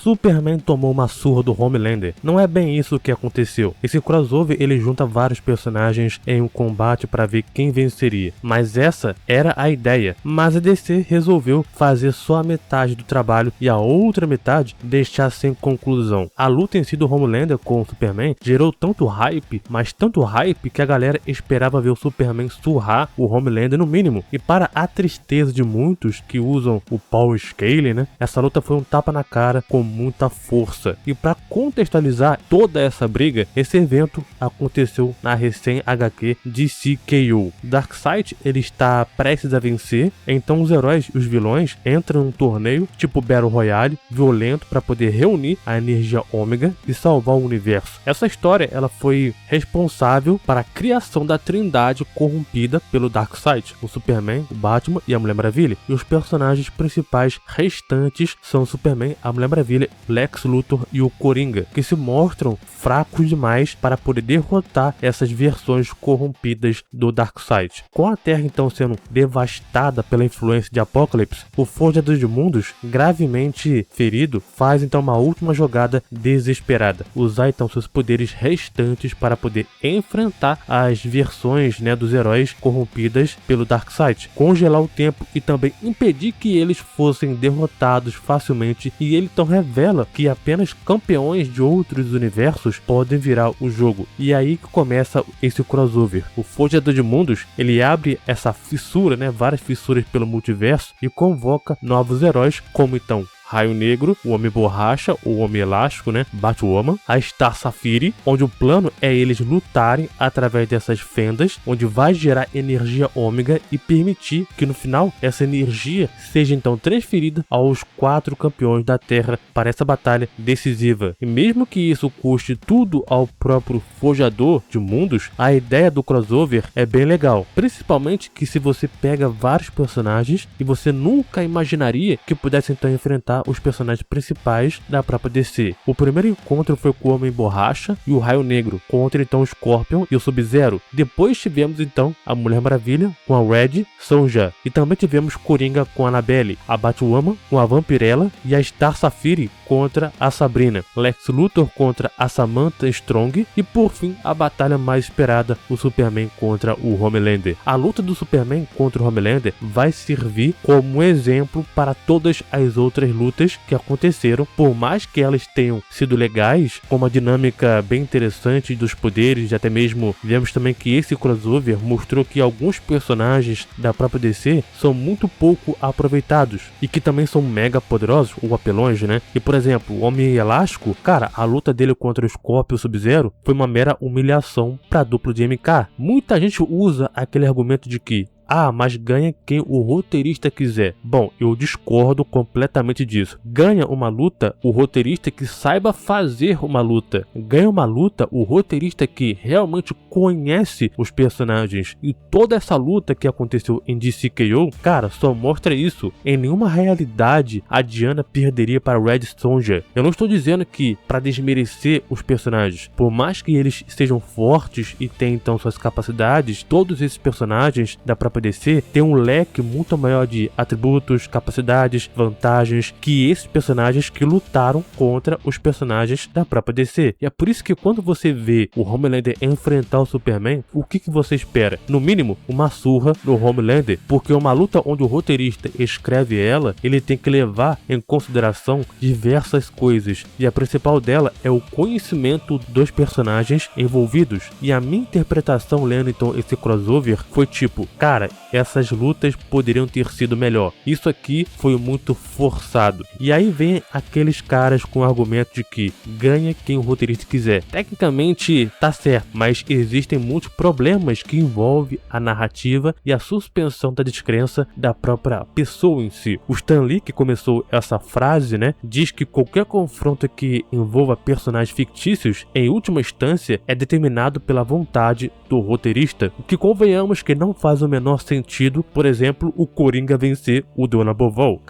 Superman tomou uma surra do Homelander. Não é bem isso que aconteceu. Esse crossover ele junta vários personagens em um combate para ver quem venceria, mas essa era a ideia. Mas a DC resolveu fazer só a metade do trabalho e a outra metade deixar sem conclusão. A luta em si do Homelander com o Superman gerou tanto hype, mas tanto hype que a galera esperava ver o Superman surrar o Homelander no mínimo. E para a tristeza de muitos que usam o Power Scale, né, essa luta foi um tapa na cara com muita força. E para contextualizar toda essa briga, esse evento aconteceu na recém HQ DCKO. Darkseid ele está prestes a vencer, então os heróis e os vilões entram num torneio tipo Battle Royale violento para poder reunir a energia ômega e salvar o universo. Essa história ela foi responsável para a criação da trindade corrompida pelo Darkseid, o Superman, o Batman e a Mulher Maravilha. E os personagens principais restantes são o Superman, a Mulher Maravilha, Lex Luthor e o Coringa, que se mostram fracos demais para poder derrotar essas versões corrompidas do Darkseid. Com a Terra então sendo devastada pela influência de Apocalipse, o Forjador de Mundos, gravemente ferido, faz então uma última jogada desesperada, usar então seus poderes restantes para poder enfrentar as versões, né, dos heróis corrompidas pelo Darkseid, congelar o tempo e também impedir que eles fossem derrotados facilmente. E ele então revela que apenas campeões de outros universos podem virar o jogo. E é aí que começa esse crossover. O Forjador de Mundos ele abre essa fissura, né, várias fissuras pelo multiverso e convoca novos heróis, como então Raio Negro, o Homem Borracha, o Homem Elástico, né, Batwoman, a Star Sapphire, onde o plano é eles lutarem através dessas fendas, onde vai gerar energia ômega e permitir que no final essa energia seja então transferida aos 4 campeões da Terra para essa batalha decisiva. E mesmo que isso custe tudo ao próprio Forjador de Mundos, a ideia do crossover é bem legal, principalmente que se você pega vários personagens e você nunca imaginaria que pudesse então enfrentar os personagens principais da própria DC. O primeiro encontro foi com o Homem Borracha e o Raio Negro contra então o Scorpion e o Sub-Zero. Depois tivemos então a Mulher Maravilha com a Red Sonja e também tivemos Coringa com a Annabelle, a Batwoman com a Vampirella e a Star Sapphire contra a Sabrina, Lex Luthor contra a Samantha Strong e por fim a batalha mais esperada, o Superman contra o Homelander. A luta do Superman contra o Homelander vai servir como exemplo para todas as outras lutas que aconteceram, por mais que elas tenham sido legais, com uma dinâmica bem interessante dos poderes, e até mesmo vemos também que esse crossover mostrou que alguns personagens da própria DC são muito pouco aproveitados e que também são mega poderosos ou apelões, né? E por exemplo, o Homem Elástico, cara, a luta dele contra o Scorpion e o Sub-Zero foi uma mera humilhação para a dupla de MK. Muita gente usa aquele argumento de que mas ganha quem o roteirista quiser. Bom, eu discordo completamente disso. Ganha uma luta o roteirista que saiba fazer uma luta. Ganha uma luta o roteirista que realmente conhece os personagens. E toda essa luta que aconteceu em DCKO, cara, só mostra isso. Em nenhuma realidade a Diana perderia para Red Sonja. Eu não estou dizendo que para desmerecer os personagens. Por mais que eles sejam fortes e tenham então suas capacidades, todos esses personagens da própria DC tem um leque muito maior de atributos, capacidades, vantagens que esses personagens que lutaram contra os personagens da própria DC. E é por isso que quando você vê o Homelander enfrentar o Superman, o que você espera? No mínimo, uma surra do Homelander, porque uma luta onde o roteirista escreve ela, ele tem que levar em consideração diversas coisas, e a principal dela é o conhecimento dos personagens envolvidos. E a minha interpretação lendo então esse crossover foi tipo, cara, essas lutas poderiam ter sido melhor. Isso aqui foi muito forçado. E aí vem aqueles caras com o argumento de que ganha quem o roteirista quiser. Tecnicamente tá certo, mas existem muitos problemas que envolvem a narrativa e a suspensão da descrença da própria pessoa em si. O Stan Lee, que começou essa frase, né, diz que qualquer confronto que envolva personagens fictícios, em última instância, é determinado pela vontade do roteirista, o que convenhamos que não faz o menor sentido, por exemplo, o Coringa vencer o Dona Bovol.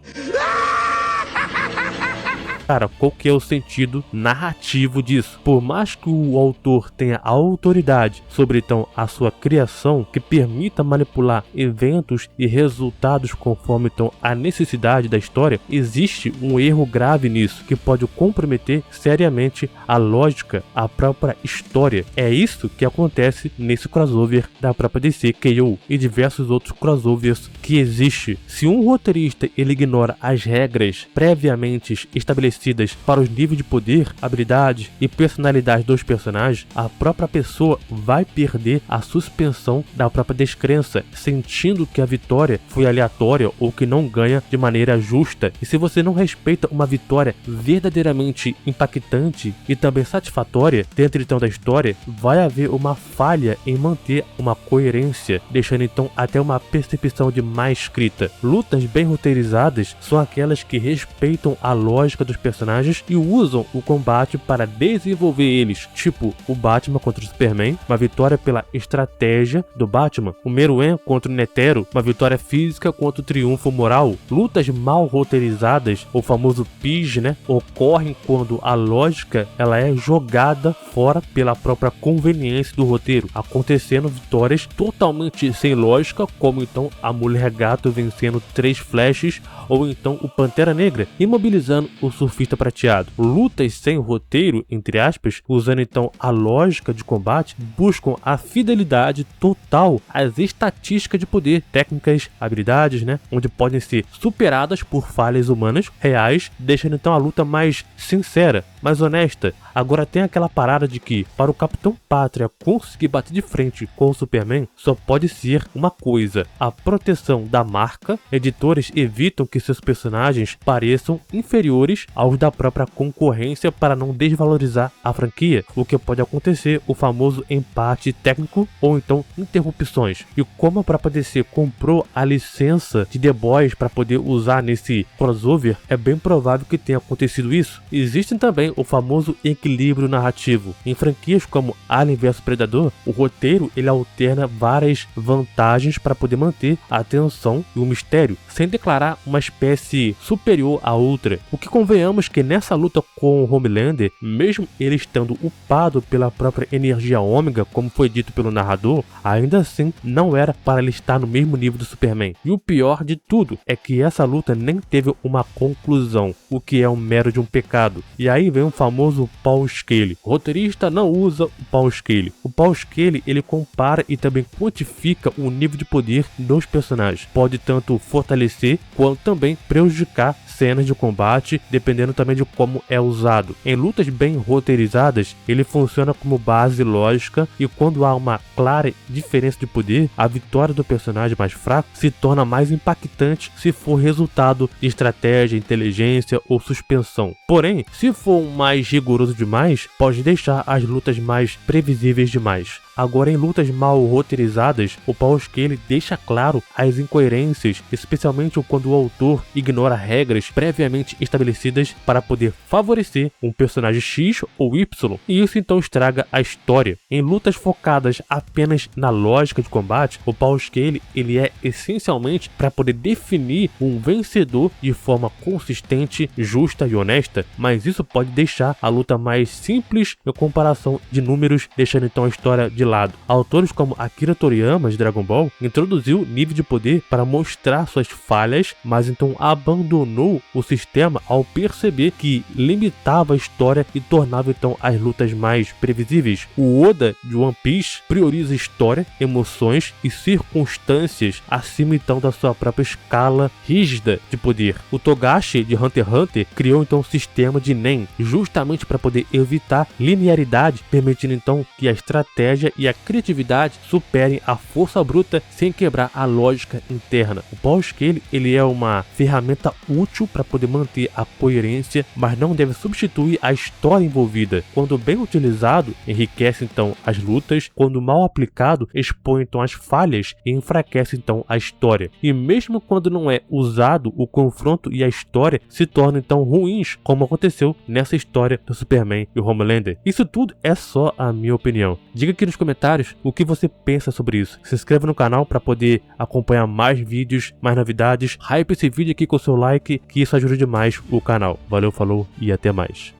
Cara, qual que é o sentido narrativo disso? Por mais que o autor tenha autoridade sobre então a sua criação, que permita manipular eventos e resultados conforme então a necessidade da história, existe um erro grave nisso, que pode comprometer seriamente a lógica, a própria história. É isso que acontece nesse crossover da própria DC, KO e diversos outros crossovers que existe. Se um roteirista ele ignora as regras previamente estabelecidas para os níveis de poder, habilidade e personalidade dos personagens, a própria pessoa vai perder a suspensão da própria descrença, sentindo que a vitória foi aleatória ou que não ganha de maneira justa. E se você não respeita uma vitória verdadeiramente impactante e também satisfatória dentro então da história, vai haver uma falha em manter uma coerência, deixando então até uma percepção de má escrita. Lutas bem roteirizadas são aquelas que respeitam a lógica dos personagens e usam o combate para desenvolver eles, tipo o Batman contra o Superman, uma vitória pela estratégia do Batman, o Meruem contra o Netero, uma vitória física contra o triunfo moral. Lutas mal roteirizadas, o famoso PIS, ocorrem quando a lógica ela é jogada fora pela própria conveniência do roteiro, acontecendo vitórias totalmente sem lógica, como então a Mulher Gato vencendo 3 flashes, ou então o Pantera Negra imobilizando o Surfista Prateado. Lutas sem roteiro, entre aspas, usando então a lógica de combate, buscam a fidelidade total às estatísticas de poder, técnicas, habilidades, onde podem ser superadas por falhas humanas reais, deixando então a luta mais sincera, mais honesta. Agora tem aquela parada de que, para o Capitão Pátria conseguir bater de frente com o Superman, só pode ser uma coisa: a proteção da marca. Editores evitam que seus personagens pareçam inferiores aos da própria concorrência para não desvalorizar a franquia, o que pode acontecer, o famoso empate técnico ou então interrupções. E como a própria DC comprou a licença de The Boys para poder usar nesse crossover, é bem provável que tenha acontecido isso. Existem também o famoso equilíbrio narrativo. Em franquias como Alien vs Predador, o roteiro ele alterna várias vantagens para poder manter a atenção e o mistério, sem declarar uma espécie superior à outra. O que convenhamos que nessa luta com o Homelander, mesmo ele estando upado pela própria energia ômega, como foi dito pelo narrador, ainda assim não era para ele estar no mesmo nível do Superman. E o pior de tudo é que essa luta nem teve uma conclusão, o que é um mero de um pecado. E aí vem o famoso Paul Scale. O roteirista não usa o Paul Scale. O Paul Scale ele compara e também quantifica o nível de poder dos personagens. Pode tanto fortalecer quanto também prejudicar cenas de combate, dependendo também de como é usado. Em lutas bem roteirizadas, ele funciona como base lógica, e quando há uma clara diferença de poder, a vitória do personagem mais fraco se torna mais impactante se for resultado de estratégia, inteligência ou suspensão. Porém, se for mais rigoroso demais, pode deixar as lutas mais previsíveis demais. Agora, em lutas mal roteirizadas, o Paul Scale deixa claro as incoerências, especialmente quando o autor ignora regras previamente estabelecidas para poder favorecer um personagem X ou Y, e isso então estraga a história. Em lutas focadas apenas na lógica de combate, o Paul Scale ele é essencialmente para poder definir um vencedor de forma consistente, justa e honesta, mas isso pode deixar a luta mais simples em comparação de números, deixando então a história de lado. Autores como Akira Toriyama de Dragon Ball introduziu nível de poder para mostrar suas falhas, mas então abandonou o sistema ao perceber que limitava a história e tornava então as lutas mais previsíveis. O Oda de One Piece prioriza história, emoções e circunstâncias acima então da sua própria escala rígida de poder. O Togashi de Hunter x Hunter criou então um sistema de Nen, justamente para poder evitar linearidade, permitindo então que a estratégia e a criatividade superem a força bruta sem quebrar a lógica interna. O Paul Scale ele é uma ferramenta útil para poder manter a coerência, mas não deve substituir a história envolvida. Quando bem utilizado, enriquece então as lutas, quando mal aplicado, expõe então as falhas e enfraquece então a história. E mesmo quando não é usado, o confronto e a história se tornam então ruins, como aconteceu nessa história do Superman e o Homelander. Isso tudo é só a minha opinião. Diga aqui nos comentários o que você pensa sobre isso. Se inscreva no canal para poder acompanhar mais vídeos, mais novidades. Hype esse vídeo aqui com o seu like, que isso ajuda demais o canal. Valeu, falou e até mais.